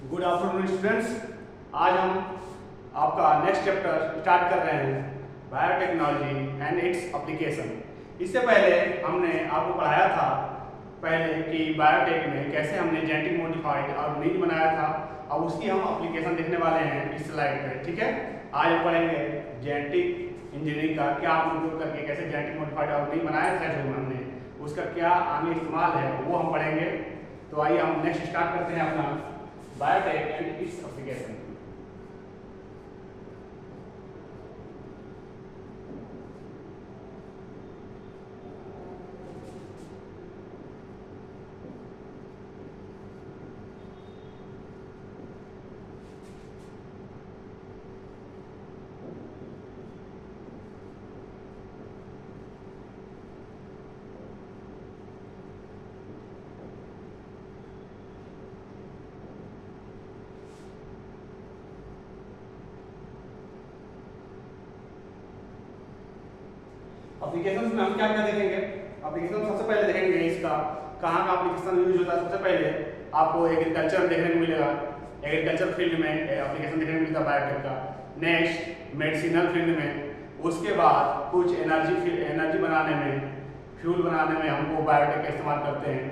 Good afternoon students. आज हम आपका नेक्स्ट चैप्टर स्टार्ट कर रहे हैं, बायोटेक्नोलॉजी एंड इट्स एप्लीकेशन। इससे पहले हमने आपको पढ़ाया था पहले कि बायोटेक में कैसे हमने जेनेटिक मॉडिफाइड ऑर्गेनिज्म बनाया था। अब उसकी हम एप्लीकेशन देखने वाले हैं इस स्लाइड पे, ठीक है। आज हम पढ़ेंगे जेनेटिक इंजीनियरिंग का क्या हम उपयोग करके कैसे जेनेटिक मॉडिफाइड ऑर्गेनिज्म बनाया था जो हमने, उसका क्या आगे इस्तेमाल है वो हम पढ़ेंगे। तो आइए हम नेक्स्ट स्टार्ट करते हैं अपना biotech and its application. Applications में हम क्या क्या देखेंगे। एप्लीकेशन सबसे पहले देखेंगे इसका कहाँ का एप्लीकेशन यूज होता है। सबसे पहले आपको एग्रीकल्चर देखने को मिलेगा, एग्रीकल्चर फील्ड में एप्लीकेशन देखने को मिलता है बायोटेक का। नेक्स्ट मेडिसिनल फील्ड में, उसके बाद कुछ एनर्जी बनाने में, फ्यूल बनाने में हमको बायोटेक का इस्तेमाल करते हैं।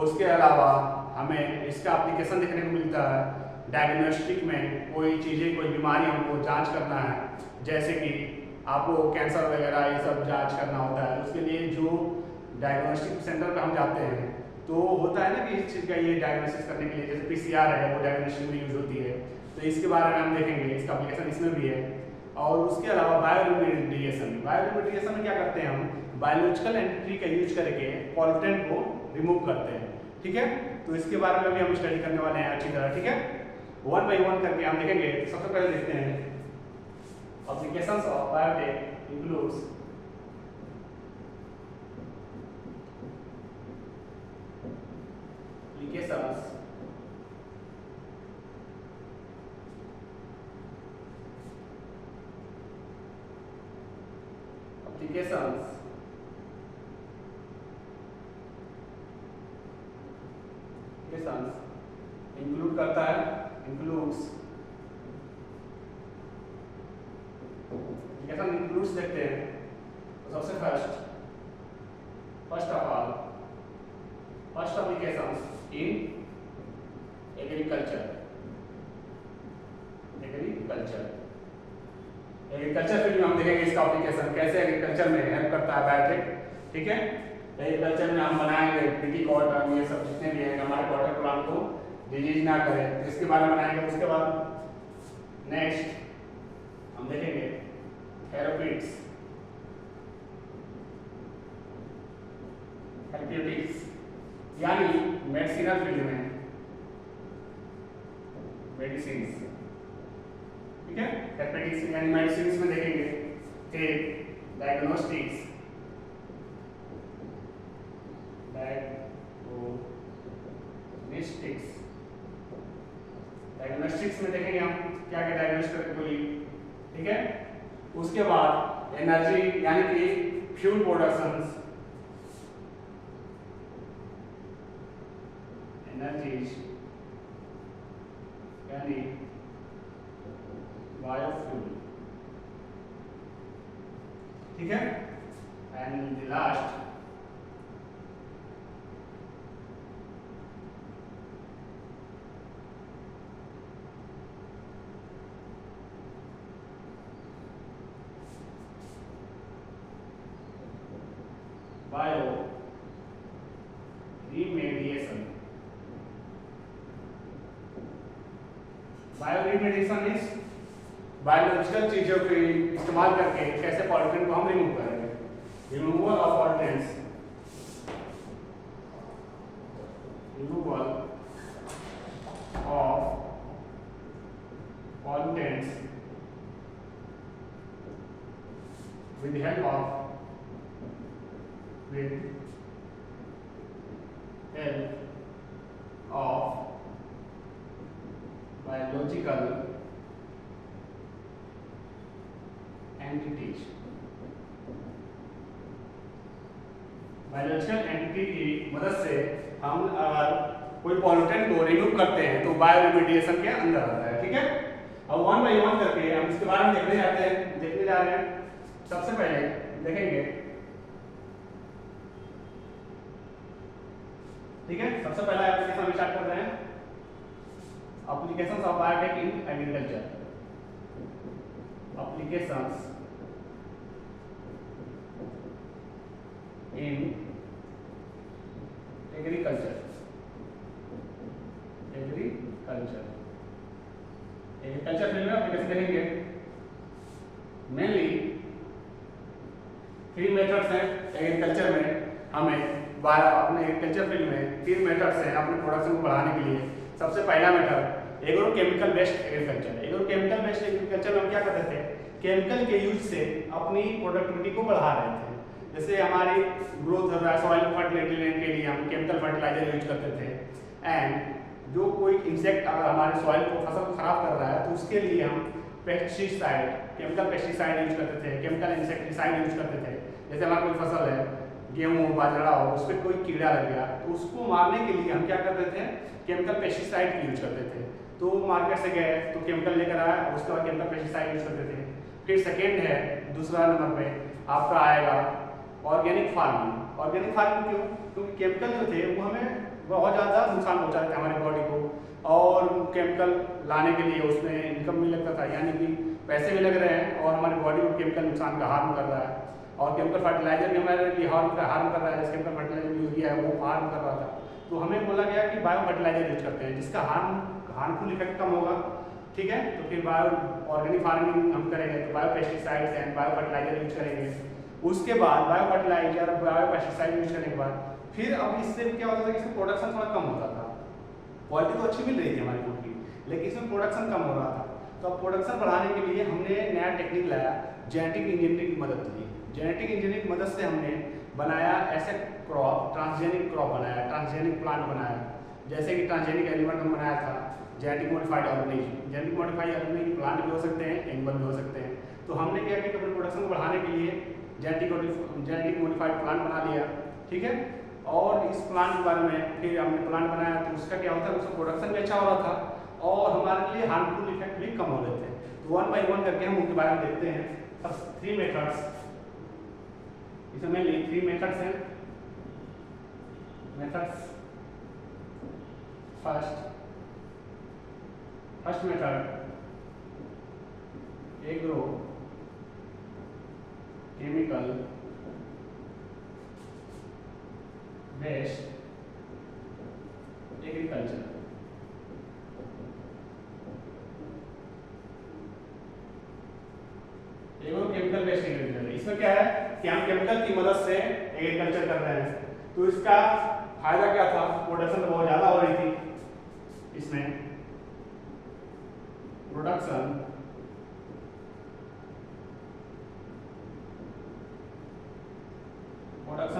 उसके अलावा हमें इसका एप्लीकेशन देखने को मिलता है डायग्नोस्टिक में, कोई चीज़ें कोई बीमारी हमको जाँच करना है, जैसे कि आपको कैंसर वगैरह ये सब जांच करना होता है। उसके लिए जो डायग्नोस्टिक सेंटर पे हम जाते हैं तो होता है ना कि इस चीज़ का ये डायग्नोसिस करने के लिए, जैसे पीसीआर है वो डायग्नोस्टिक में यूज होती है। तो इसके बारे में हम देखेंगे, इसका एप्लीकेशन इसमें भी है। और उसके अलावा बायोरिमेडिएशन में क्या करते हैं, हम बायोलॉजिकल एंटिटी का यूज करके पॉल्यूटेंट को रिमूव करते हैं, ठीक है। तो इसके बारे में भी हम स्टडी करने वाले हैं अच्छी तरह, ठीक है। वन बाई वन करके हम देखेंगे। सबसे पहले देखते हैं applications of biotech includes applications include करता है, इंक्लूड्स देखते हैं। तो सबसे first applications in agriculture field में हम देखेंगे इसका एप्लीकेशन कैसे एग्रीकल्चर में हेल्प करता है बायोटेक, ठीक है। एग्रीकल्चर में हम बनाएंगे पिटी कॉटन, ये सब जितने भी है हमारे कॉटन प्लांट को डिजीज ना करे, इसके बारे में बनाएंगे। उसके बाद नेक्स्ट हम देखेंगे थेरेपीटिक्स यानी मेडिसिनल फील्ड में मेडिसिन, ठीक है। थेरेपीटिक्स यानी मेडिसिन में देखेंगे। फिर डायग्नोस्टिक्स में देखेंगे हम क्या क्या डायग्नोस करके, ठीक है। उसके बाद एनर्जी यानी कि फ्यूल प्रोडक्शन, एनर्जीज यानी बायोफ्यूल, ठीक है। And the last bioremediation is biological चीजों के इस्तेमाल करके कैसे पॉल्यूटेंट को हम रिमूव करेंगे। Removal of pollutants with the help of biological entities। Biological entity की मदद से हम अगर कोई पॉल्यूटेंट को रिमूव करते हैं तो बायो रिमेडिएशन के अंदर आता है। ठीक है, अब वन बाई वन करके हम इसके बारे में देखने जा रहे हैं। सबसे पहले देखेंगे, ठीक है, सबसे पहला एप्लीकेशन हम स्टार्ट कर रहे हैं, applications of biotech in agriculture. Applications in agriculture field में एप्लीकेशन देखेंगे। मेनली 3 मेथड्स हैं एग्रीकल्चर में, हमें अपने एग्रीकल्चर फील्ड में 3 मेथड्स हैं अपने प्रोडक्शन को बढ़ाने के लिए। सबसे पहला method agrochemical based agriculture. Agrochemical based agriculture में हम क्या करते थे, केमिकल के यूज से अपनी प्रोडक्टिविटी को बढ़ा रहे थे। जैसे हमारी ग्रोथ हो रहा है, सॉइल फर्टिलाइजर के लिए हम केमिकल फर्टिलाइजर यूज करते थे। एंड जो कोई इंसेक्ट अगर हमारे सॉइल को फसल को खराब कर रहा है तो उसके लिए हम पेस्टिसाइड, केमिकल पेस्टिसाइड यूज करते थे, केमिकल इंसेक्टिसाइड यूज करते थे। जैसे हमारी कोई फसल है, गेहूँ हो, बाजरा हो, उस पर कोई कीड़ा लग गया तो उसको मारने के लिए हम क्या करते थे, केमिकल पेस्टिसाइड यूज करते थे। तो मार्केट से गए तो केमिकल लेकर आया, उसके बाद केमिकल पेस्टिसाइड यूज करते थे। फिर सेकेंड है, दूसरा नंबर पे आपका आएगा ऑर्गेनिक फार्मिंग। ऑर्गेनिक फार्मिंग क्यों? क्योंकि केमिकल जो थे वो हमें बहुत ज़्यादा नुकसान पहुँचाते थे हमारी बॉडी को, और केमिकल लाने के लिए उसमें इनकम भी लगता था, यानी कि पैसे भी लग रहे हैं और हमारी बॉडी को केमिकल नुकसान का हार्म कर रहा है। और केमिकल फर्टिलाइजर भी हमारे लिए हार्म कर रहा है, जैसे केमिकल फर्टिलाइजर यूरिया है वो हार्म कर रहा था। तो हमें बोला गया कि बायो फर्टिलाइजर यूज करते हैं जिसका हार्मफुल इफेक्ट कम होगा। ठीक है, तो फिर बायो ऑर्गेनिक फार्मिंग हम करेंगे तो bio pesticides and bio fertilizer use करेंगे। उसके बाद bio fertilizer, bio pesticide use करने के बाद फिर अब इससे क्या होता था कि इसमें प्रोडक्शन थोड़ा कम होता था। क्वालिटी तो अच्छी मिल रही थी हमारी फूड की, लेकिन इसमें प्रोडक्शन कम हो रहा था। तो अब प्रोडक्शन बढ़ाने के लिए हमने नया टेक्निक लाया, जेनेटिक इंजीनियरिंग की मदद ली। जेनेटिक इंजीनियरिंग की मदद से हमने बनाया ऐसे क्रॉप, ट्रांसजेनिक क्रॉप बनाया, ट्रांसजेनिक प्लांट बनाया। जैसे कि ट्रांसजेनिक एलिमेंट हम बनाया था genetic modified organism. Genetic modified organism plant भी हो सकते हैं, एनिमल भी हो सकते हैं। तो हमने क्या किया, अपने प्रोडक्शन को बढ़ाने के लिए जेनेटिक मॉडिफाइड प्लांट बना लिया। ठीक है, और इस प्लांट के बारे में फिर हमने प्लांट बनाया तो उसका क्या होता है, उसका प्रोडक्शन भी अच्छा हो रहा था और हमारे लिए हार्मफुल इफेक्ट भी कम हो रहे थे। तो 1 बाई 1 करके हम उनके बारे में देखते हैं। सब 3 मेथड्स, इसमें मेनली 3 मेथड्स हैं। Methods, first method agro chemical based agriculture. Chemical based agriculture, इसमें क्या है कि हम केमिकल की मदद से एग्रीकल्चर कर रहे हैं। तो इसका फायदा क्या था, प्रोडक्शन बहुत ज्यादा हो रही थी। इसमें प्रोडक्शन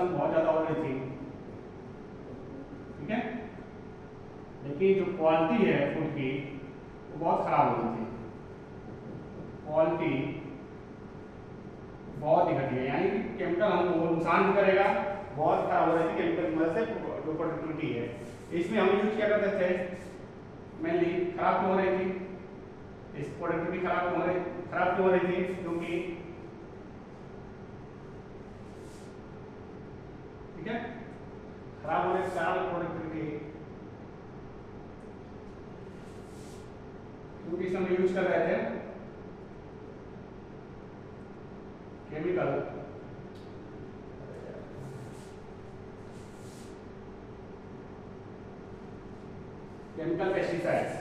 बहुत ज्यादा हो रही थी। ठीक है, लेकिन जो क्वालिटी है फूड की वो बहुत खराब हो रही थी। क्वालिटी बहुत ही घटिया, यानी कि केमिकल हमको नुकसान भी करेगा, बहुत खराब हो रही थी केमिकल की मदद से जो प्रोडक्टिविटी है। इसमें हम यूज क्या करते थे, मेनली खराब क्यों हो रही थी, इस प्रोडक्टिविटी खराब क्यों हो रही थी, क्योंकि ठीक है खराब होने के कारण प्रोडक्टिविटी, क्योंकि इसमें हम यूज कर रहे थे chemical pesticides,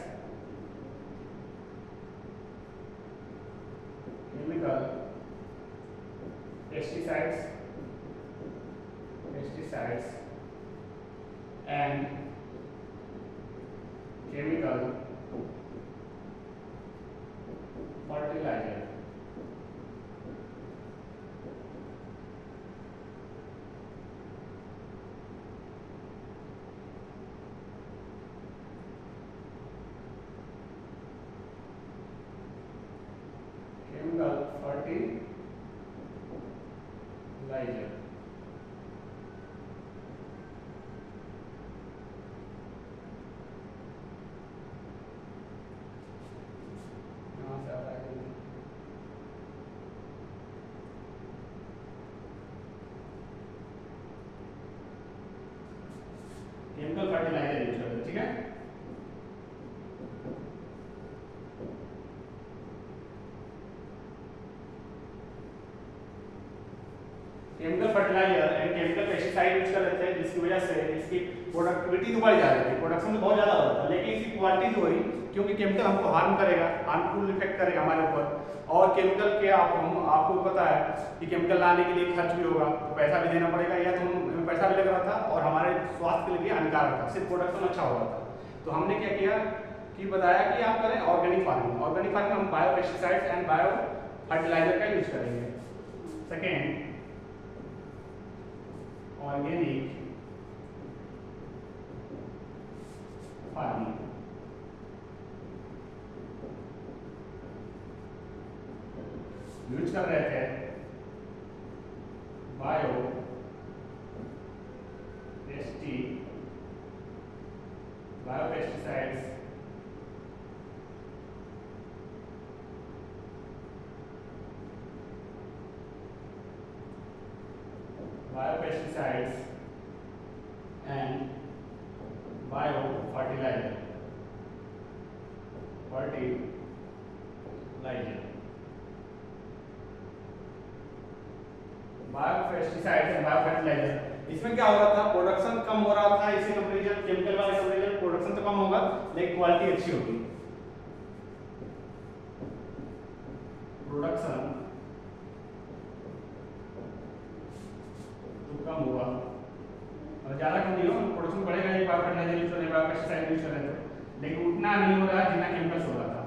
and chemical fertilizer. Chemical fertilizer. Chemical fertilizer use करते हैं, ठीक है। Chemical fertilizer and chemical pesticide use कर रहे थे, जिसकी वजह से इसकी प्रोडक्टिविटी तो बढ़ जा रही थी, प्रोडक्शन तो बहुत ज़्यादा हो रहा था, लेकिन इसकी क्वालिटी जो हुई, क्योंकि केमिकल हमको हार्म करेगा, हार्मफुल इफेक्ट करेगा हमारे ऊपर, और केमिकल के आपको पता है कि केमिकल लाने के लिए खर्च भी होगा, तो पैसा भी देना पड़ेगा, या तो हमें पैसा भी लग रहा था और हमारे स्वास्थ्य के लिए हानिकारक था, सिर्फ प्रोडक्शन अच्छा हो रहा था। तो हमने क्या किया कि बताया कि आप करें ऑर्गेनिक फार्मिंग। ऑर्गेनिक फार्मिंग हम bio pesticides and bio fertilizer का यूज करेंगे। Second, organic farming. यूज कर रहे थे bio pesticides and bio fertilizer. Biopesticides and biofertilizer, इसमें क्या हो रहा था, प्रोडक्शन कम हो रहा था, इसी कंपैरिजन केमिकल वाले कंपैरिजन प्रोडक्शन तो कम होगा लेकिन क्वालिटी अच्छी होगी। प्रोडक्शन तो कम हुआ और ज़्यादा कम नहीं हो, प्रोडक्शन बढ़ेगा, एक बायोफर्टिलाइजर यूज करें, बायोपेस्टिसाइड यूज करें, लेकिन उतना नहीं हो रहा है जितना केमिकल्स हो रहा था,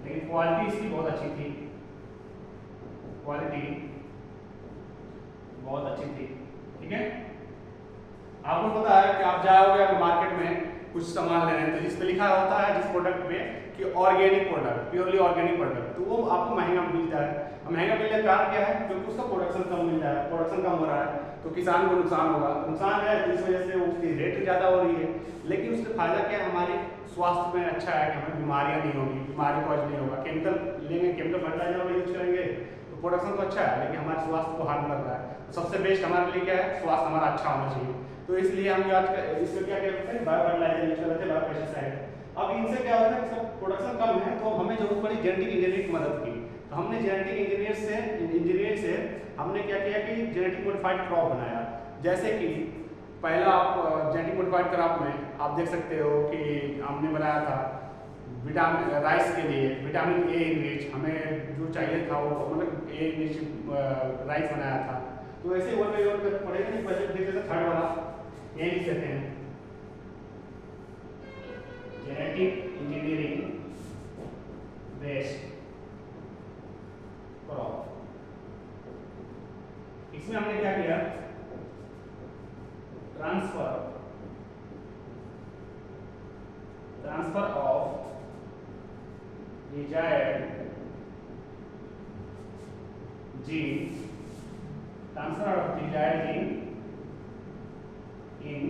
लेकिन क्वालिटी इसकी बहुत अच्छी थी, क्वालिटी बहुत अच्छी थी, ठीक है। आपको पता है कि आप जाओगे अगर मार्केट में कुछ सामान लेने, तो जिस पे लिखा होता है जिस प्रोडक्ट पे कि organic product, purely organic product, तो वो आपको महंगा मिलता है। महंगा मिलने का कारण क्या है, क्योंकि उसका प्रोडक्शन कम मिल रहा है, प्रोडक्शन कम हो रहा है, तो किसान को नुकसान होगा, नुकसान है, तो इस वजह से उसकी रेट ज़्यादा हो रही है, लेकिन उससे फायदा क्या है, हमारे स्वास्थ्य में अच्छा है कि हमें बीमारियाँ नहीं होगी, बीमारी कॉज नहीं होगा। केमिकल लेंगे, केमिकल फर्टिलाइजर यूज करेंगे तो प्रोडक्शन तो अच्छा है, लेकिन हमारे स्वास्थ्य को हार्म कर रहा है। तो सबसे बेस्ट हमारे लिए क्या है, स्वास्थ्य हमारा अच्छा होना चाहिए, तो इसलिए हम आज इसमें क्या करते हैं, बायो फर्टिलाइजर यूज करते हैं, बायो पेस्टिसाइड। अब इनसे क्या होता है, सब प्रोडक्शन कम है, तो हमें जरूरत पड़ी जेनेटिक इंजीनियरिंग की मदद की। तो हमने जेनेटिक इंजीनियर से हमने क्या किया कि जेनेटिक मॉडिफाइड क्रॉप बनाया। जैसे कि पहला आप जेनेटिक मॉडिफाइड क्रॉप में आप देख सकते हो कि हमने बनाया था विटामिन राइस के लिए विटामिन ए रिच, हमें जो चाहिए था वो मतलब ए रिच राइस बनाया था। तो ऐसे वन बाय वन कर पड़ेगा नहीं, पहले देख लेते थर्ड वाला ये लिख देते हैं, जेनेटिक इंजीनियरिंग बेस्ड क्रॉप। इसमें हमने क्या किया, transfer of desired gene, transfer of desired gene in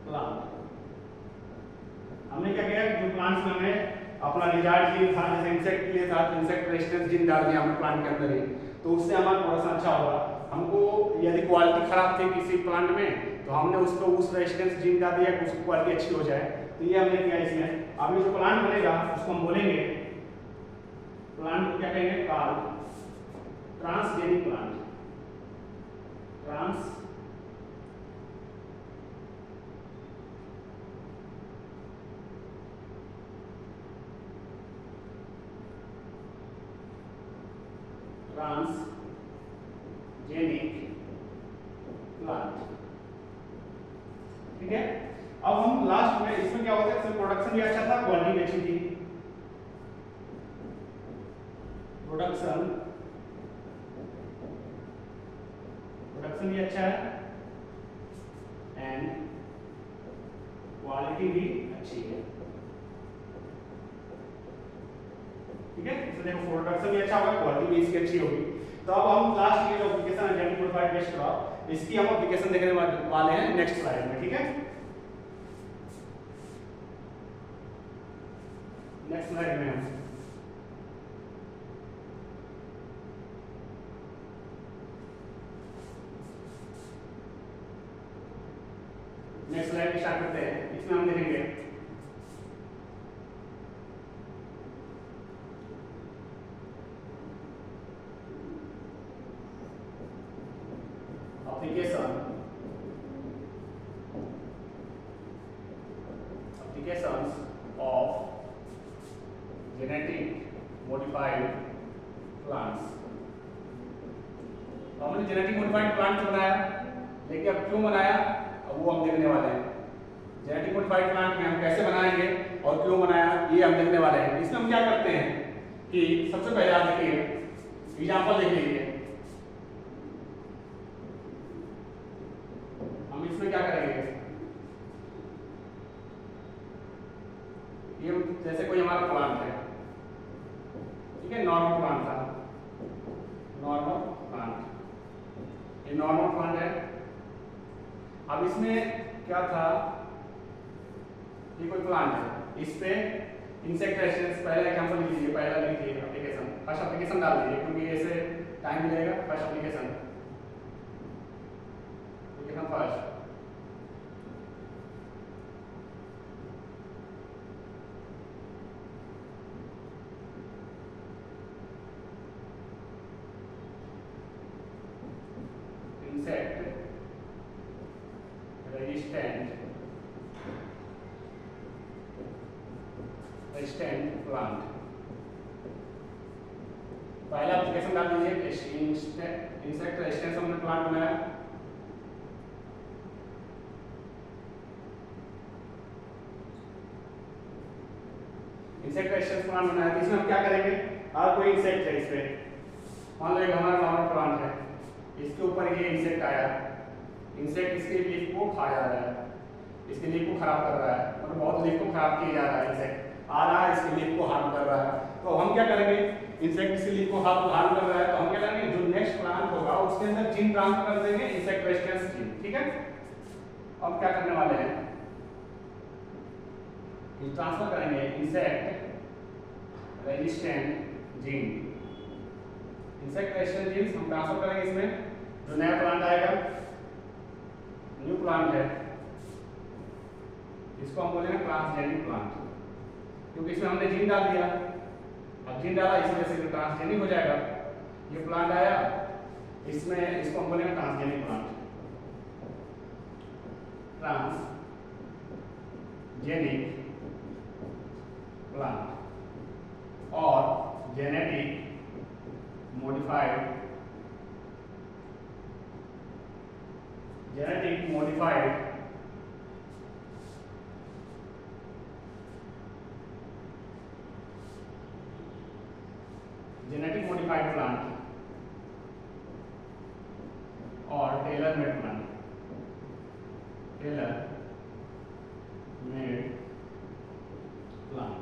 plant। हमने क्या किया, जो प्लांट्स में हमें अपना डिजायर्ड जीन था, जैसे इंसेक्ट के लिए था, तो इंसेक्ट रेजिस्टेंस जीन डाल दिया हमने प्लांट के अंदर ही, तो उससे हमारा प्रोडक्शन अच्छा होगा। हमको यदि क्वालिटी खराब थी किसी प्लांट में, तो हमने उसको उस रेजिस्टेंस जीन डाल दिया कि उसकी क्वालिटी अच्छी हो जाए, तो ये हमने किया इसमें। अभी जो प्लांट बनेगा उसको हम बोलेंगे, प्लांट को क्या कहेंगे, ट्रांसजेनिक प्लांट, ट्रांसजेनिक प्लांट, ठीक है। अब हम लास्ट में इसमें क्या होता है, इसमें प्रोडक्शन भी अच्छा था, क्वालिटी भी अच्छी थी, प्रोडक्शन भी अच्छा है एंड क्वालिटी भी अच्छी है, ठीक है। इसमें देखो प्रोडक्शन भी अच्छा होगा, क्वालिटी भी इसकी अच्छी होगी। तो अब हम लास्ट ये जो एप्लीकेशन है जेनेटिक मॉडिफाइड बेस्ड क्रॉप, इसकी हम एप्लीकेशन देखने वाले हैं नेक्स्ट स्लाइड में, ठीक है। नेक्स्ट स्लाइड में हम नेक्स्ट स्लाइड स्टार्ट करते हैं। इसमें हम देखेंगे applications of genetic modified plants। तो हमने जेनेटिक मॉडिफाइड प्लांट बनाया, लेकिन अब क्यों बनाया अब वो हम देखने वाले हैं। जेनेटिक मॉडिफाइड प्लांट में हम कैसे बनाएंगे और क्यों बनाया ये हम देखने वाले हैं। इसमें हम क्या करते हैं कि सबसे पहले आप देखिए एग्जांपल देख लीजिए। हम इसमें क्या करेंगे, ये जैसे कोई हमारा प्लांट है, ठीक है, नॉर्मल प्लांट था, नॉर्मल प्लांट, ये नॉर्मल प्लांट है। अब इसमें क्या था, ये कोई प्लांट है, इस पे इंसेक्ट रेजिस्टेंस, पहला एग्जांपल लिख लीजिए, पहला लिख लीजिए एप्लीकेशन, फर्स्ट एप्लीकेशन डाल दीजिए क्योंकि ऐसे टाइम मिलेगा। First application first, insect resistant plant। पहला एप्लीकेशन डाल दीजिए, इंसेक्ट रेजिस्टेंस हमने प्लांट बनाया। इंसेक्ट रेजिस्टेंस प्लांट बनाया, तो इसमें हम क्या करेंगे, और कोई इंसेक्ट है इस पे, मान लो एक हमारा नॉर्मल प्लांट है, इसके ऊपर ये इंसेक्ट आया, इंसेक्ट इसके लीफ को खा जा रहा है, इसके लीफ को खराब कर रहा है, मतलब बहुत लीफ को खराब किया जा रहा है, इंसेक्ट आ रहा है इसके लीफ को हार्म कर रहा है। तो हम क्या करेंगे, इंसेक्ट इसके लीफ को हार्म कर रहा है, तो हम क्या करेंगे, जो नेक्स्ट प्लांट होगा उसके अंदर जीन ट्रांसफर कर देंगे, इंसेक्ट रेजिस्टेंस जीन, ठीक है। अब क्या करने वाले हैं, ये ट्रांसफर करेंगे insect resistant gene, insect resistant gene हम ट्रांसफर करेंगे इसमें। जो नया प्लांट आएगा, न्यू प्लांट है, इसको हम बोलेंगे ट्रांसजेनिक प्लांट, क्योंकि इसमें हमने जीन डाल दिया। अब जीन डाला, इस वजह से ट्रांसजेनिक हो जाएगा। ये प्लांट आया, इसमें इसको हम बोलेंगे ट्रांसजेनिक प्लांट, ट्रांसजेनिक प्लांट। और जेनेटिक मॉडिफाइड प्लांट और tailor made plant, tailor made plant.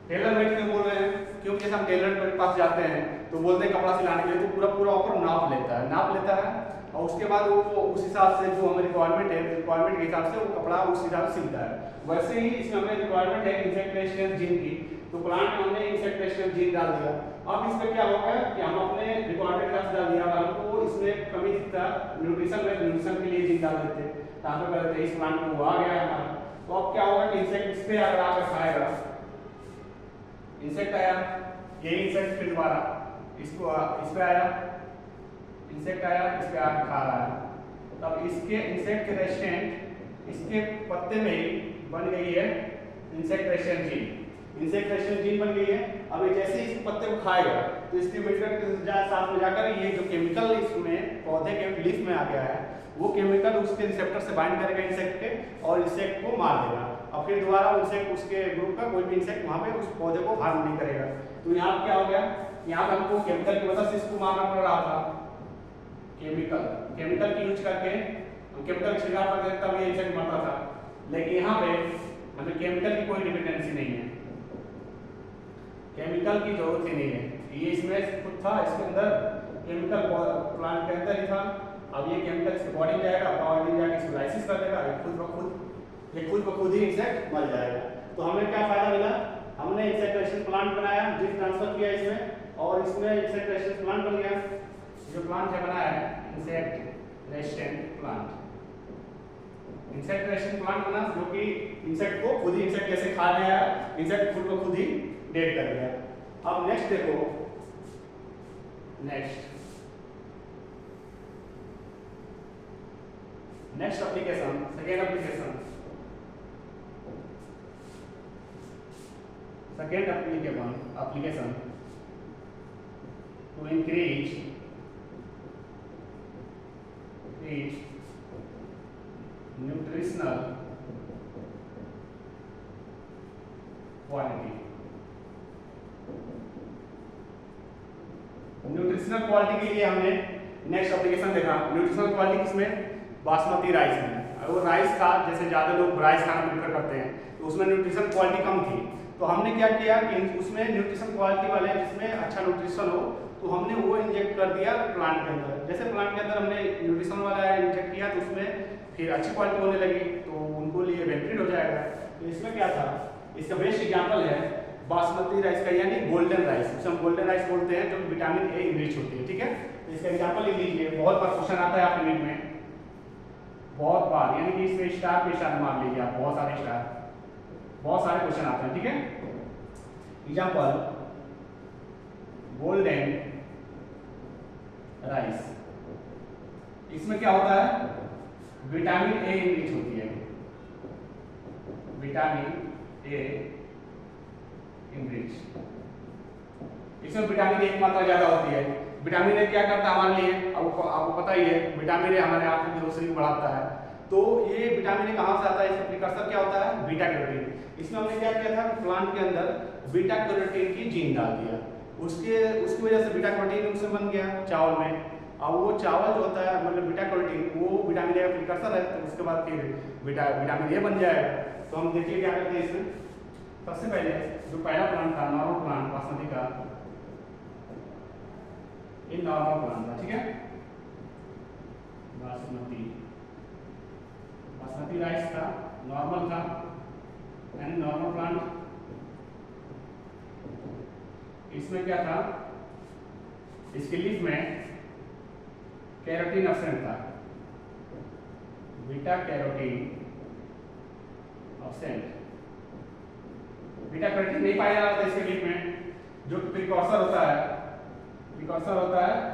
Tailor made क्यों बोल रहे हैं, क्योंकि जैसे हम टेलर के पास जाते हैं तो बोलते हैं कपड़ा सिलाने के लिए, तो पूरा ऊपर नाप लेता है और उसके बाद वो उस हिसाब से जो हमें रिक्वायरमेंट है, रिक्वायरमेंट के हिसाब से वो कपड़ा उस हिसाब से सिलता है। वैसे ही इसमें हमें रिक्वायरमेंट है इंसेक्ट रेजिस्टेंस जीन की, तो प्लांट में हमने इंसेक्ट रेजिस्टेंस जीन डाल दिया। अब इसमें क्या होगा कि हम अपने रिक्वायरमेंट का डाल दिया, हमको इसमें कमी दिखता न्यूट्रिशन में, न्यूट्रिशन के लिए जीन डाल देते, ट्रांसफर कर देते, इस प्लांट में वो आ गया हमारा। तो अब क्या होगा कि इंसेक्ट इस पे अगर आकर खाएगा, इंसेक्ट आया, ये इंसेक्ट फिर दोबारा इसको इस पे आया, इंसेक्ट आया, इस पे आकर खा रहा है, तब इसके इंसेक्ट रेजिस्टेंट इसके पत्ते में ही बन गई है insect resistant gene, insect resistant gene बन गई है। अब ये जैसे इस पत्ते को खाएगा तो इसके साथ में जाकर ये जो केमिकल इसमें पौधे के लीफ में आ गया है, वो केमिकल उसके रिसेप्टर से बाइंड करेगा इंसेक्ट के और इंसेक्ट को मार देगा, और फिर दोबारा इंसेक्ट उसके ग्रुप का कोई भी इंसेक्ट वहाँ पे उस पौधे को हार्म नहीं करेगा। तो यहाँ क्या हो गया, यहाँ पे हमको केमिकल की वजह से इसको मारना पड़ रहा था, केमिकल की यूज करके हम केमिकल छिड़काव करते तब ये इंसेक्ट मरता था, लेकिन यहाँ पे हमें केमिकल की कोई डिपेंडेंसी नहीं है, केमिकल की जरूरत ही नहीं है, ये इसमें खुद था, इसके अंदर केमिकल प्लांट के अंदर ही था। अब ये केमिकल इसके बॉडी में जाएगा, बॉडी में जाकर इसको लाइसिस कर देगा, ये खुद ब खुद ही इंसेक्ट मर जाएगा। तो हमें क्या फायदा मिला, हमने इंसेक्ट रेजिस्टेंट प्लांट बनाया, जीन ट्रांसफर किया इसमें, और इसमें इंसेक्ट रेजिस्टेंट प्लांट बन गया। जो प्लांट है बनाया है insect resistant plant, insect resistant plant बना जो कि इंसेक्ट को खुद ही इंसेक्ट जैसे खा गया, इंसेक्ट फूड को खुद ही डेड कर गया। अब नेक्स्ट देखो, next application, second application to increase nutritional quality. Nutritional quality के लिए हमने नेक्स्ट एप्लीकेशन देखा। न्यूट्रिशनल क्वालिटी किसमें? बासमती राइस में। वो राइस का जैसे ज़्यादा लोग राइस खाना प्रेफर करते हैं तो उसमें न्यूट्रिशन क्वालिटी कम थी, तो हमने क्या किया कि उसमें न्यूट्रिशन क्वालिटी वाले जिसमें अच्छा न्यूट्रिशन हो तो हमने वो इंजेक्ट कर दिया प्लांट के अंदर। जैसे प्लांट के अंदर हमने न्यूट्रिशन वाला इंजेक्ट किया तो उसमें फिर अच्छी क्वालिटी होने लगी, तो उनको लिए बेनिफिट हो जाएगा। तो इसमें क्या था, इसका बेस्ट एग्जाम्पल है बासमती राइस का, यानी गोल्डन राइस। उसे हम गोल्डन राइस बोलते हैं, जो विटामिन ए रिच होती है। ठीक है, तो इसका एग्जाम्पल लिख लीजिए। बहुत बार क्वेश्चन आता है आपके नीट में, बहुत बार, यानी कि इसमें स्टार पे स्टार मार लीजिए आप, बहुत सारे स्टार, बहुत सारे क्वेश्चन आते हैं। ठीक है, एग्जाम्पल गोल्डन राइस, इसमें क्या होता है? विटामिन ए रिच होती है, विटामिन ए रिच। इसमें विटामिन ए की मात्रा ज्यादा होती है। विटामिन ए क्या करता है हमारे लिए, आपको पता ही है, विटामिन ए हमारे आंखों की रोशनी बढ़ाता है। तो ये विटामिन ए कहाँ से आता है? इसका प्रिकर्सर क्या होता है? Beta carotene. इसमें हमने क्या किया था, प्लांट के अंदर बीटा कैरोटीन की जीन डाल दिया, उसकी वजह से बीटा कैरोटीन उसमें बन गया चावल में। अब वो चावल जो होता है, मतलब बीटा कैरोटीन, वो विटामिन ए का प्रिकर्सर है, तो उसके बाद फिर विटामिन ए बन जाएगा। तो हम देखिए क्या करते हैं इसमें। सबसे पहले जो पहला प्लांट था, नॉर्मल प्लांट बासमती का, ये नॉर्मल प्लांट था। ठीक है, बासमती राइस था, नॉर्मल था, यानी नॉर्मल प्लांट। इसमें क्या था, इसके लीफ में कैरोटीन एब्सेंट था, beta carotene absent. Beta carotene नहीं पाया जाता इसके लीफ में। जो प्रिकॉर्सर होता है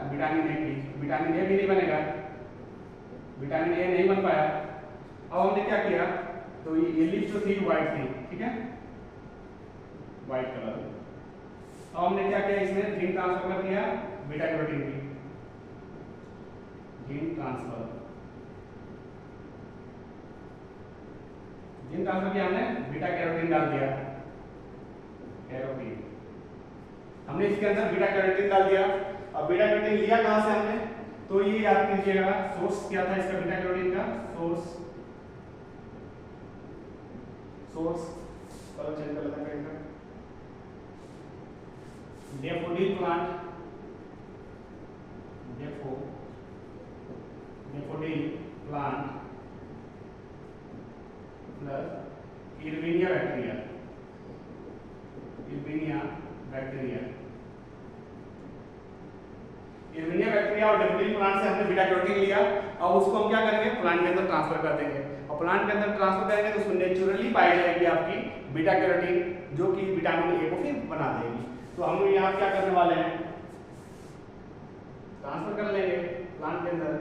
विटामिन ए की, विटामिन ए भी नहीं बनेगा, विटामिन ए नहीं बन पाया। अब हमने क्या किया, तो ये लीफ जो थी व्हाइट थी, ठीक है, व्हाइट कलर। अब हमने क्या किया, इसमें जीन ट्रांसफर कर दिया बीटा कैरोटीन की, जीन ट्रांसफर किया हमने, बीटा कैरोटीन डाल दिया, कैरोटीन हमने इसके अंदर बीटा कैरोटीन डाल दिया। अब बीटा कैरोटीन लिया कहां से हमने, तो ये याद कीजिएगा, सोर्स क्या था इसका बीटा कैरोटीन का, सोर्स कलर चेंज कर लेते हैं, daffodil plant, daffodil plant plus Erwinia bacteria और डैफोडिल प्लांट से हमने बीटा कैरोटीन लिया। अब उसको हम क्या करेंगे, प्लांट के अंदर ट्रांसफर कर देंगे, और प्लांट के अंदर ट्रांसफर करेंगे तो उसमें नेचुरली पाई जाएगी आपकी बीटा कैरोटीन, जो कि विटामिन ए को फिर बना देगी। तो हम यहाँ क्या करने वाले हैं, ट्रांसफर कर लेंगे प्लांट के अंदर।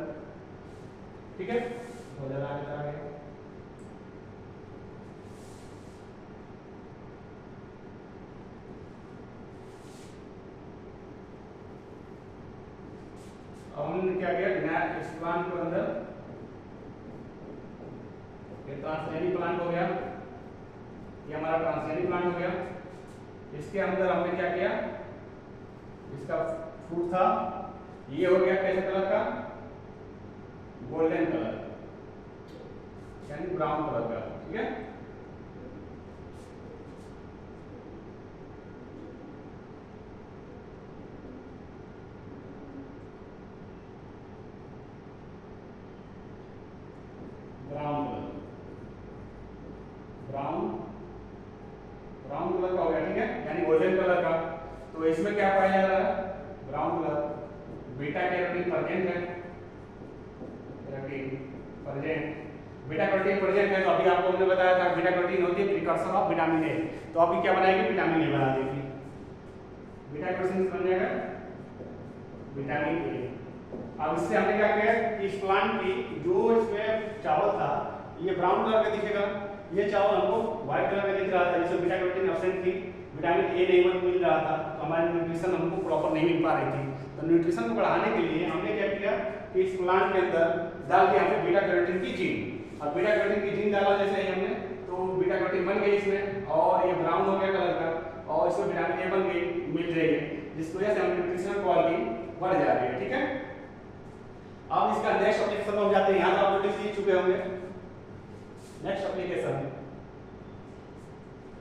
ठीक है, हो जाएगा आगे। अब हमने क्या किया, नया इस प्लांट के अंदर ये ट्रांसजेनिक प्लांट हो गया, ये हमारा ट्रांसजेनिक प्लांट हो गया। इसके अंदर हमने क्या किया, इसका फ्रूट था, ये हो गया कैसे कलर का, गोल्डन कलर, यानी ब्राउन कलर का। ठीक है, ब्राउन कलर का हो गया। ठीक है, यानी गोल्डन कलर का। तो इसमें क्या पाया जा रहा है, brown colour, beta carotene present है, carotene present. Beta carotene present है, तो अभी आपको हमने बताया था बीटा कैरोटीन होती है प्रिकर्सर ऑफ विटामिन ए, तो अभी क्या बनाएगी, विटामिन ए बना देगी। बीटा कैरोटीन बन जाएगा विटामिन ए। अब इससे हमने क्या किया कि इस प्लांट की जो इसमें चावल था ये ब्राउन कलर का दिखेगा, ये चावल हमको व्हाइट कलर का दिख रहा था, जिसमें बीटा कैरोटीन एब्सेंट थी, विटामिन ए नहीं मिल रहा था, तो हमारी न्यूट्रिशन हमको प्रॉपर नहीं मिल पा रही थी। तो न्यूट्रिशन को बढ़ाने के लिए हमने क्या किया कि इस प्लांट के अंदर डाल दिया हमने बीटा कैरोटीन की जीन। अब बीटा कैरोटीन की जीन डाला जैसे ही हमने, तो बीटा कैरोटीन बन गई इसमें, और ये ब्राउन हो गया कलर का, और इसमें विटामिन ए बन गई, मिल रही है, जिसकी वजह से हमारी न्यूट्रिशनल क्वालिटी बढ़ जा रही है। ठीक है, अब इसका नेक्स्ट एप्लीकेशन में हम जाते हैं। यहाँ तो आप नोटिस कर चुके होंगे नेक्स्ट एप्लीकेशन।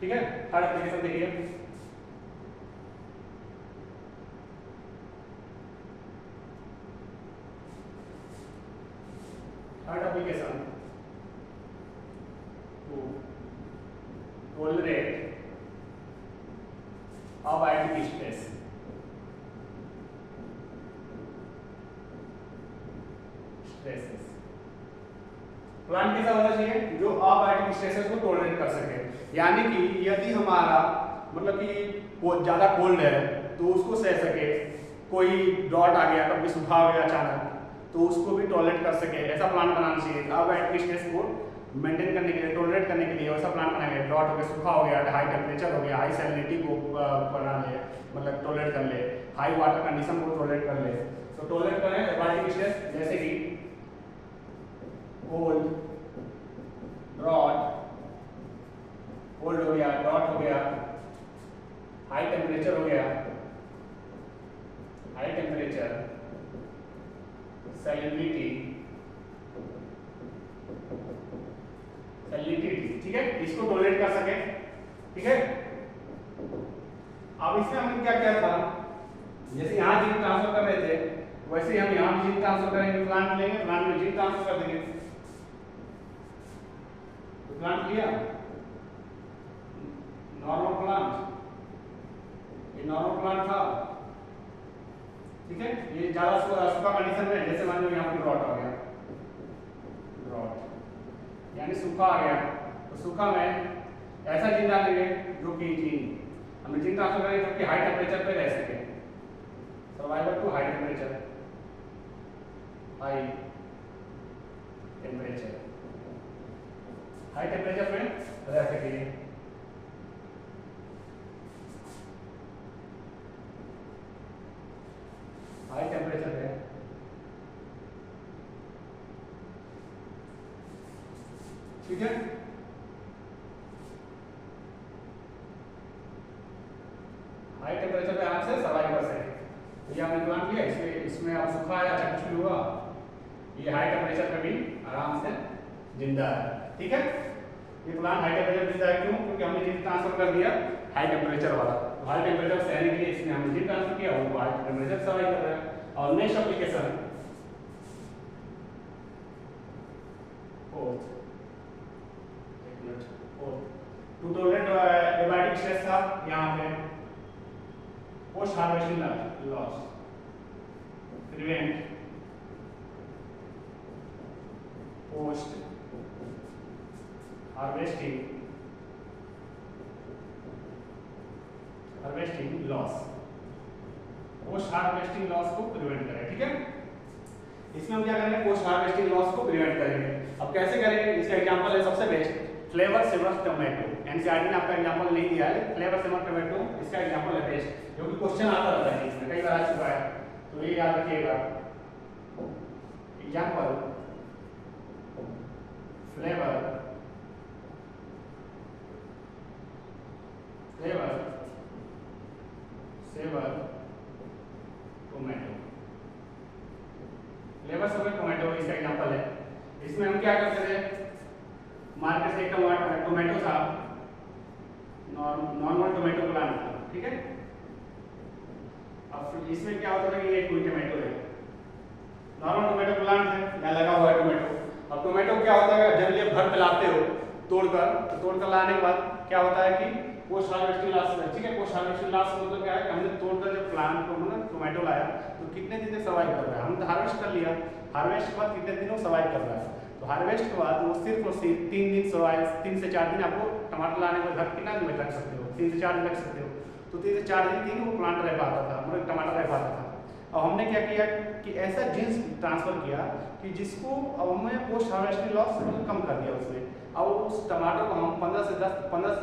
ठीक है, थर्ड एप्लीकेशन देखिए। Third application to tolerate abiotic stress. Plant कैसा होना चाहिए, जो अबायोटिक स्ट्रेसेस को टॉलरेट कर सके, यानी कि यदि हमारा मतलब कि ज्यादा कोल्ड है तो उसको सह सके, कोई ड्रॉट आ गया, कभी सूखा हो गया अचानक, तो उसको भी टॉलरेट कर सके, ऐसा प्लांट बनाना चाहिए। अबायोटिक स्ट्रेस को मेंटेन करने के लिए, टॉलरेट करने के लिए वैसा प्लांट बनाएंगे। ड्रॉट हो गया, सूखा हो गया, हाई टेम्परेचर हो गया, हाई सैलिनिटी को बना ले, मतलब टॉलरेट कर ले, हाई वाटर कंडीशन को टॉलरेट कर ले, तो टॉलरेट करें अबायोटिक स्ट्रेस, जैसे कि कोल्ड, ड्रॉट, कोल्ड हो गया, ड्रॉट हो गया, हाई टेम्परेचर हो गया, हाई टेम्परेचर, सैलिनिटी, ठीक है, इसको टॉलरेट कर सके। ठीक है, अब इसमें हमने क्या किया था, जैसे यहाँ जीन ट्रांसफर कर रहे थे वैसे ही हम यहाँ भी जीन ट्रांसफर करेंगे, प्लांट लेंगे, प्लांट में जीन ट्रांसफर कर देंगे। तो प्लांट लिया नॉर्मल प्लांट, ये नॉर्मल प्लांट था। ठीक है, ये ज्यादा सूखा कंडीशन में, जैसे मान लो यहाँ पे ड्रॉट आ गया, ड्रॉट यानी सूखा आ गया, तो सूखा में ऐसा जीन डालेंगे जो कि जीन हमें जीन ट्रांसफर करेंगे जो कि हाई टेम्परेचर पे रह सके, survival to high temperature, high temperature, high temperature में रह सके। हाई टेम्परेचर है, ठीक है, हाई टेम्परेचर पे आराम से सर्वाइव कर सके। तो ये हमने प्लांट लिया, इसमें आप सूखा है, अच्छा कुछ भी हुआ, ये हाई टेम्परेचर पे भी आराम से जिंदा है। ठीक है, ये प्लांट हाई टेम्परेचर जिंदा है क्यों, क्योंकि हमने जीन ट्रांसफर कर दिया हाई टेम्परेचर वाला, तो हाई टेम्परेचर सहने के लिए इसमें हमने जीन ट्रांसफर किया, वो हाई टेम्परेचर सर्वाइव कर रहा है। और next application to tolerate abiotic stress था, यहाँ पे post harvesting loss, prevent post harvesting loss, post harvesting loss को प्रिवेंट करें। ठीक है, इसमें हम क्या करेंगे, पोस्ट हार्वेस्टिंग लॉस को प्रिवेंट करेंगे। अब कैसे करेंगे, इसका एग्जांपल है सबसे best flavour saver tomato. NCERT ने आपका एग्जांपल नहीं दिया है, फ्लेवर सेवर टोमेटो इसका एग्जांपल है बेस्ट, जो कि क्वेश्चन आता रहता है इसमें, कई बार आ चुका है, तो ये याद रखिएगा। Example flavour saver tomato, flavour saver tomato इसका एग्जांपल है। इसमें हम क्या करते थे, मार्केट से एक टोमेटो था, नॉर्मल टोमेटो प्लांट था। ठीक है, अब इसमें क्या होता है कि ये कोई टोमेटो है, नॉर्मल टोमेटो प्लांट है, यहाँ लगा हुआ है टोमेटो। अब टोमेटो क्या होता है, जब ये घर पे लाते हो तोड़कर, तो तोड़कर लाने के बाद क्या होता है कि पोस्ट हार्वेस्टिंग लॉस है। ठीक है, पोस्ट हार्वेस्टिंग लॉस मतलब क्या है, हमने तोड़कर जब प्लांट को मतलब टोमेटो लाया तो कितने दिन तक सर्वाइव कर रहा है, हमने हार्वेस्ट कर लिया, हार्वेस्ट के बाद कितने दिनों सर्वाइव कर रहा है, तो हार्वेस्ट के बाद वो सिर्फ और सिर्फ 3 दिन सॉइल, 3 से 4 दिन आपको टमाटर लाने को घर कितना दिन में रख सकते हो, 3 से 4 दिन रख सकते हो। तो 3 से 4 दिन वो प्लांट रह पाता था, मतलब टमाटर रह पाता था। अब हमने क्या किया कि ऐसा जीन्स ट्रांसफर किया कि जिसको अब हमने पोस्ट हार्वेस्टिंग लॉस कम कर दिया उसमें। अब उस टमाटर को हम 15 से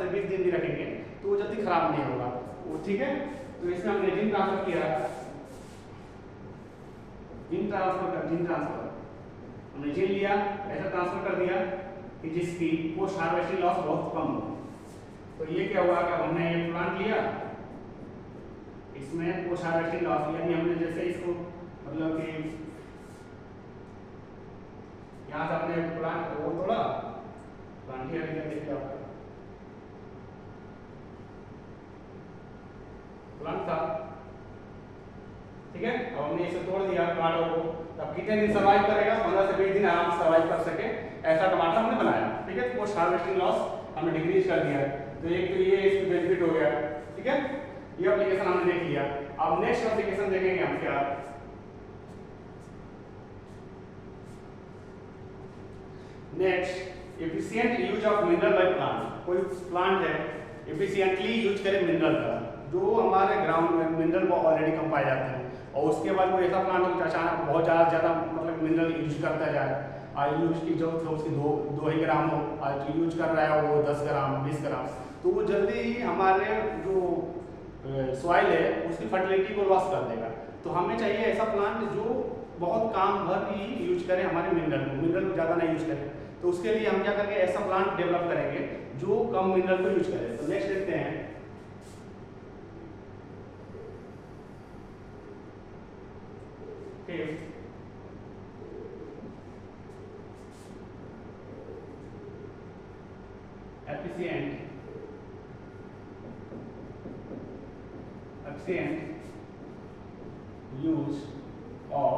20 दिन भी रखेंगे तो वो जल्दी खराब नहीं होगा वो, ठीक है। तो इसमें हमने जीन ट्रांसफर किया, जीन ट्रांसफर हमने जीन लिया, ऐसा ट्रांसफर कर दिया कि जिसकी पोस्ट हार्वेस्टिंग लॉस बहुत कम हो। तो ये क्या हुआ कि हमने ये प्लांट लिया, इसमें पोस्ट हार्वेस्टिंग लॉस यानी हमने जैसे इसको मतलब कि यहाँ से अपने प्लांट वो तोड़ा, प्लांट ही देखिए आपका प्लांट था, ठीक है। अब हमने इसे तोड़ दिया टमाटर को, तब कितने दिन सर्वाइव करेगा, 15 से 20 दिन आराम से सर्वाइव कर सके, ऐसा टमाटर हमने बनाया, ठीक है। पोस्ट हार्वेस्टिंग लॉस हमने डिक्रीज कर दिया, तो एक तो ये इसकी बेनिफिट हो गया, ठीक है। ये एप्लीकेशन हमने देख लिया। अब नेक्स्ट एप्लीकेशन देखेंगे हम क्या, next efficient use of mineral by plant. कोई प्लांट है एफिशिएंटली यूज करे मिनरल का, जो हमारे ग्राउंड में मिनरल वो ऑलरेडी कम पाए जाते हैं, और उसके बाद कोई ऐसा प्लांट हो अचानक बहुत ज़्यादा मतलब मिनरल यूज करता जाए, आज यूज की जरूरत है उसकी 2 ही ग्राम हो, आज यूज कर रहा है वो 10 ग्राम 20 ग्राम, तो वो जल्दी ही हमारे जो सॉइल है उसकी फर्टिलिटी को लॉस कर देगा। तो हमें चाहिए ऐसा प्लांट जो बहुत काम भर ही यूज करे हमारे मिनरल को ज़्यादा नहीं यूज करे। तो उसके लिए हम क्या करेंगे, ऐसा प्लांट डेवलप करेंगे जो कम मिनरल को यूज करे। तो नेक्स्ट देखते हैं, efficient use of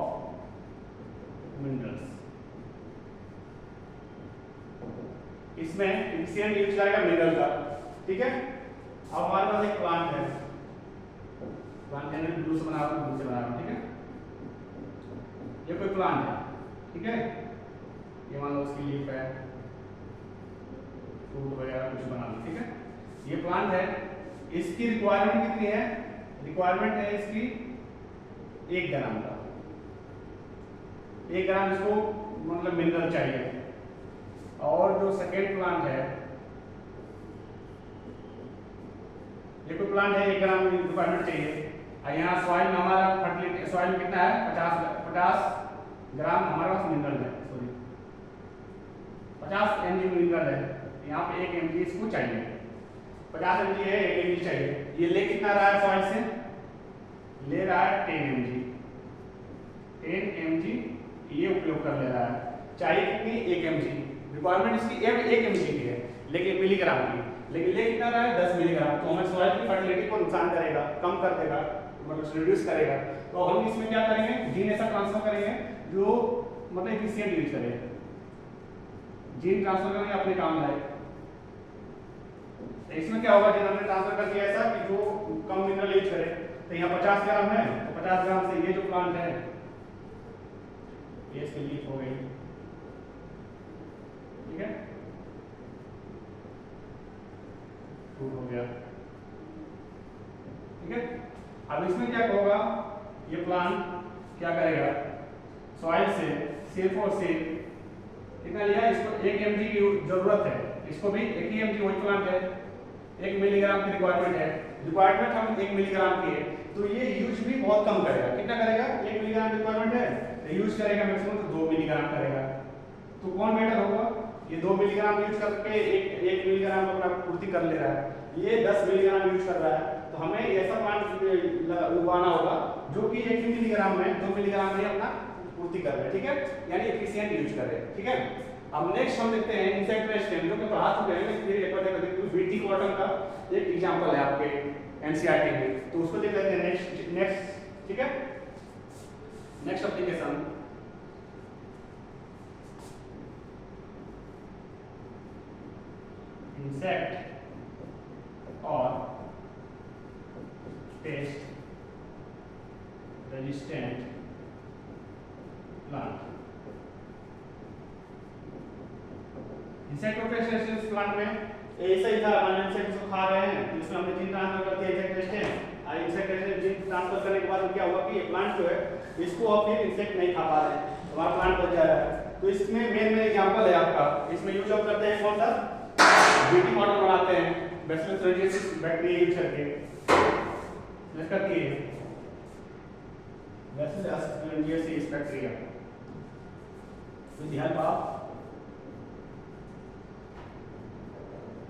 minerals। इसमें efficient यूज करेगा मिनरल का, ठीक है। अब हमारे पास एक प्लांट है, प्लांट यानी ब्लू से बना रहा हूँ, ब्लू से बना रहा हूँ, ठीक है। ये कोई प्लांट है, ठीक है, ये मान लो उसकी लीफ है, फ्रूट वगैरह कुछ बना लो, ठीक है। ये प्लांट है, इसकी रिक्वायरमेंट कितनी है, रिक्वायरमेंट है इसकी 1 ग्राम का, 1 ग्राम इसको मतलब मिनरल चाहिए। और जो सेकेंड प्लांट है, ये कोई प्लांट है 1 ग्राम रिक्वायरमेंट चाहिए, और यहाँ सॉइल में हमारा फर्टिलिटी सॉइल में कितना है 50 ग्राम हमारे पास मिनरल है, सॉरी 50 mg मिनरल है, यहाँ पे 1 mg इसको चाहिए, 50 mg है 1 mg चाहिए। ये ले कितना रहा है सॉइल से, ले रहा है 10 mg ये उपयोग कर ले रहा है। चाहिए कितनी 1 mg, रिक्वायरमेंट इसकी 1 mg की है लेकिन मिलीग्राम की, लेकिन ले कितना रहा है 10 मिलीग्राम। तो हमें सॉइल की फर्टिलिटी को नुकसान करेगा, कम कर देगा, मतलब रिड्यूस करेगा। तो हम इसमें क्या करेंगे, जीन ऐसा ट्रांसफर करेंगे जो मतलब एफिशिएंट यूज करे, जीन ट्रांसफर करेंगे अपने काम लाए। इसमें क्या होगा, जीन हमने ट्रांसफर कर दिया ऐसा कि जो कम मिनरल यूज करे। तो यहाँ 50 ग्राम है, तो 50 ग्राम से ये जो प्लांट है ये इसकी लीफ हो गई, ठीक है, फ्रूट हो गया, ठीक है। अब इसमें क्या होगा, ये प्लांट क्या करेगा, सॉइल से सिर्फ और सिर्फ कितना लिया, इसको 1 mg की जरूरत है, इसको भी 1 ही mg, वही प्लांट है 1 मिलीग्राम की रिक्वायरमेंट है, रिक्वायरमेंट हम 1 मिलीग्राम की है, तो ये यूज भी बहुत कम करेगा। कितना करेगा, 1 मिलीग्राम रिक्वायरमेंट है, तो यूज करेगा मैक्सिमम तो 2 मिलीग्राम करेगा। तो कौन बेटर होगा, ये 2 मिलीग्राम यूज करके 1 मिलीग्राम अपना पूर्ति कर ले रहा है, ये 10 मिलीग्राम यूज कर रहा है। तो हमें ऐसा प्लांट उगाना होगा जो कि 1 मिलीग्राम में 2 मिलीग्राम में अपना पूर्ति कर रहे हैं, ठीक है, यानी एफिशिएंट यूज कर रहे हैं, ठीक है। अब नेक्स्ट हम देखते हैं इंसेक्ट रेजिस्टेंट, जो कि पढ़ा चुके हैं, फिर एक बार देख लेते हैं। बीटी कॉटन का एक एग्जांपल है आपके एनसीईआरटी में, तो उसको देख लेते हैं नेक्स्ट, ठीक है। नेक्स्ट एप्लीकेशन, इंसेक्ट और पेस्ट रेजिस्टेंट प्लांट। इंसेक्टोफेज प्लांट में ऐसा ही था, मान लो इंसेक्ट को खा रहे हैं, इसमें हमने जीन ट्रांसफर कर दिया इंसेक्ट और इंसेक्ट जीन ट्रांसफर करने के बाद क्या हुआ कि ये प्लांट जो है इसको अब फिर इंसेक्ट नहीं खा पा रहे हैं, हमारा प्लांट बच जा रहा है। तो इसमें मेन एग्जांपल है आपका, इसमें यूज हम करते हैं कौन सा, बीटी कॉटन बनाते हैं बैसिलस रेडियोसिस बैक्टीरिया यूज करके, यूज करती है बैसिलस रेडियोसिस bacteria with the help of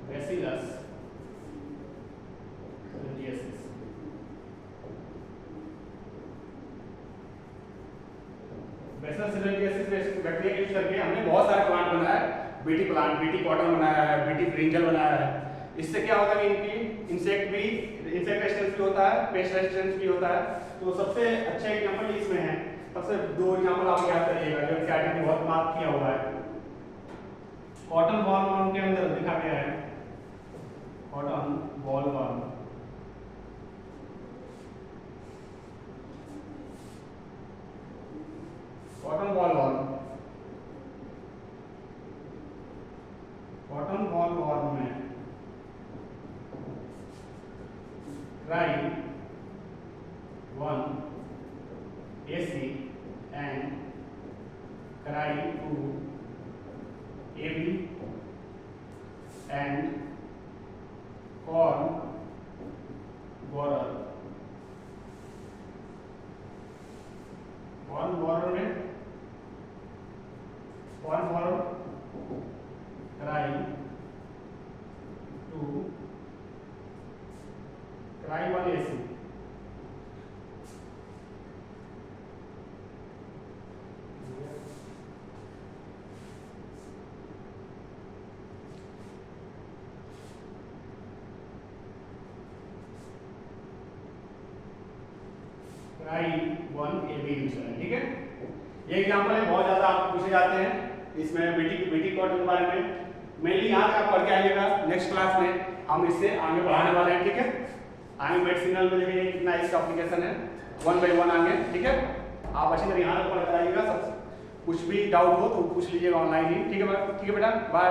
Bacillus radiasis। Bacillus radiasis bacteria use करके हमने बहुत सारे प्लांट बनाया है, बीटी प्लांट, बीटी कॉटन बनाया है, बीटी ब्रिंजल बनाया है। इससे क्या होता है कि इनकी इंसेक्ट रेजिस्टेंस भी होता है, पेस्ट रेजिस्टेंस भी होता है। तो सबसे अच्छा एग्जांपल इसमें है, सबसे दो एग्जांपल आप याद करिएगा जो कैटेगरी में बहुत मार्क किया हुआ है। कॉटन बॉल के अंदर दिखा गया है cotton boll worm, cotton boll worm, cotton boll worm में cry 1 AC and cry 2 AB and corn borer, corn borer में corn borer cry 2 cry 1 AC। Cry 1 AB use करें, ठीक है। ये एग्जांपल है, बहुत ज्यादा आप पूछे जाते हैं इसमें बीटी कॉटन के बारे में। मेनली यहाँ तक आप पढ़ के आइएगा, नेक्स्ट क्लास में हम इससे आगे बढ़ाने वाले हैं, ठीक है। आगे मेडिसिनल में देखिए कितना इसका एप्लीकेशन है, 1 by 1 आगे, ठीक है। आप अच्छी तरह यहाँ तक पढ़ कर आइएगा, सब कुछ भी डाउट हो तो पूछ लीजिएगा ऑनलाइन ही, ठीक है बेटा, बाय।